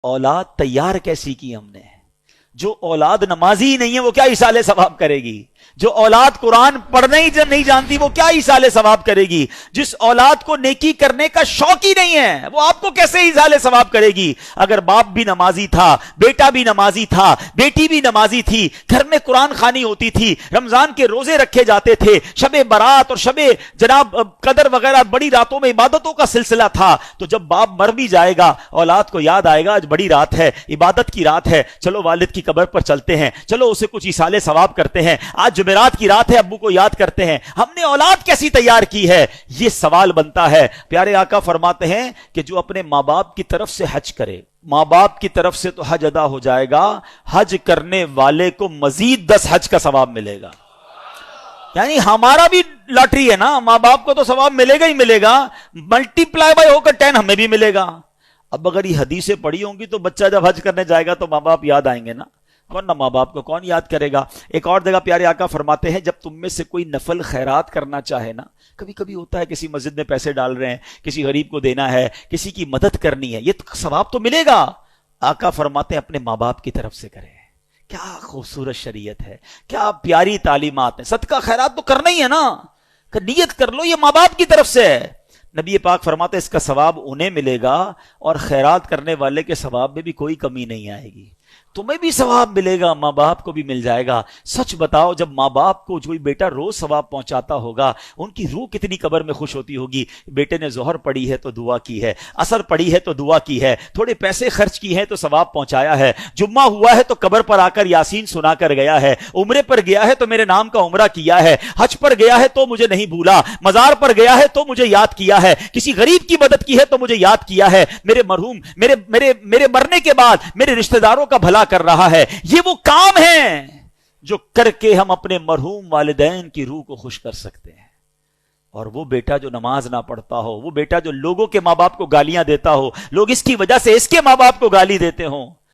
اولاد تیار کیسی کی ہم نے؟ جو اولاد نمازی ہی نہیں ہے وہ کیا ایصال ثواب کرے گی؟ جو اولاد قرآن پڑھنا ہی نہیں جانتی وہ کیا ایصال ثواب کرے گی؟ جس اولاد کو نیکی کرنے کا شوق ہی نہیں ہے وہ آپ کو کیسے ایصال ثواب کرے گی؟ اگر باپ بھی نمازی تھا، بیٹا بھی نمازی تھا، بیٹی بھی نمازی تھی، گھر میں قرآن خوانی ہوتی تھی، رمضان کے روزے رکھے جاتے تھے، شب برات اور شب جناب قدر وغیرہ بڑی راتوں میں عبادتوں کا سلسلہ تھا، تو جب باپ مر بھی جائے گا اولاد کو یاد آئے گا آج بڑی رات ہے، عبادت کی رات ہے، چلو والد کی قبر پر چلتے ہیں، چلو اسے کچھ ایصال ثواب کرتے ہیں، آج جمعرات کی رات ہے ابو کو یاد کرتے ہیں۔ ہم نے اولاد کیسی تیار کی ہے؟ یہ سوال بنتا ہے۔ پیارے آقا فرماتے ہیں کہ جو اپنے ماں باپ کی طرف سے حج کرے، ماں باپ کی طرف سے تو حج ادا ہو جائے گا، حج کرنے والے کو مزید 10 حج کا ثواب ملے گا۔ یعنی ہمارا بھی لاٹری ہے نا، ماں باپ کو تو ثواب ملے گا ہی ملے گا، ملٹی پلائی بائی ہو کر 10 ہمیں بھی ملے گا۔ اب اگر یہ حدیثیں پڑھی ہوں گی تو بچہ جب حج کرنے جائے گا تو ماں باپ یاد آئیں گے نا، ورنہ ماں باپ کو کون یاد کرے گا؟ ایک اور جگہ پیارے آقا فرماتے ہیں جب تم میں سے کوئی نفل خیرات کرنا چاہے نا، کبھی کبھی ہوتا ہے کسی مسجد میں پیسے ڈال رہے ہیں، کسی غریب کو دینا ہے، کسی کی مدد کرنی ہے، یہ ثواب تو ملے گا۔ آقا فرماتے ہیں اپنے ماں باپ کی طرف سے کرے۔ کیا خوبصورت شریعت ہے، کیا پیاری تعلیمات ہیں۔ صدقہ خیرات تو کرنا ہی ہے نا، کہ نیت کر لو یہ ماں باپ کی طرف سے ہے۔ نبی پاک فرماتے ہیں اس کا ثواب انہیں ملے گا اور خیرات کرنے والے کے ثواب میں بھی کوئی کمی نہیں آئے گی، تمہیں بھی ثواب ملے گا، ماں باپ کو بھی مل جائے گا۔ سچ بتاؤ جب ماں باپ کو کوئی بیٹا روز ثواب پہنچاتا ہوگا ان کی روح کتنی قبر میں خوش ہوتی ہوگی۔ بیٹے نے ظہر پڑھی ہے تو دعا کی ہے، عصر پڑھی ہے تو دعا کی ہے، تھوڑے پیسے خرچ کی ہیں تو ثواب پہنچایا ہے، جمعہ ہوا ہے تو قبر پر آ کر یاسین سنا کر گیا ہے، عمرے پر گیا ہے تو میرے نام کا عمرہ کیا ہے، حج پر گیا ہے تو مجھے نہیں بھولا، مزار پر گیا ہے تو مجھے یاد کیا ہے، کسی غریب کی مدد کی ہے تو مجھے یاد کیا ہے، میرے مرحوم میرے مرنے کے بعد میرے رشتہ داروں کا بھلا کر رہا ہے۔ یہ وہ کام ہیں جو کر کے ہم اپنے مرحوم والدین کی روح کو خوش کر سکتے ہیں۔ اور وہ بیٹا جو نماز نہ پڑھتا ہو، وہ بیٹا جو لوگوں کے ماں باپ کو گالیاں دیتا ہو، لوگ اس کی وجہ سے اس کے ماں باپ کو گالی دیتے ہوں،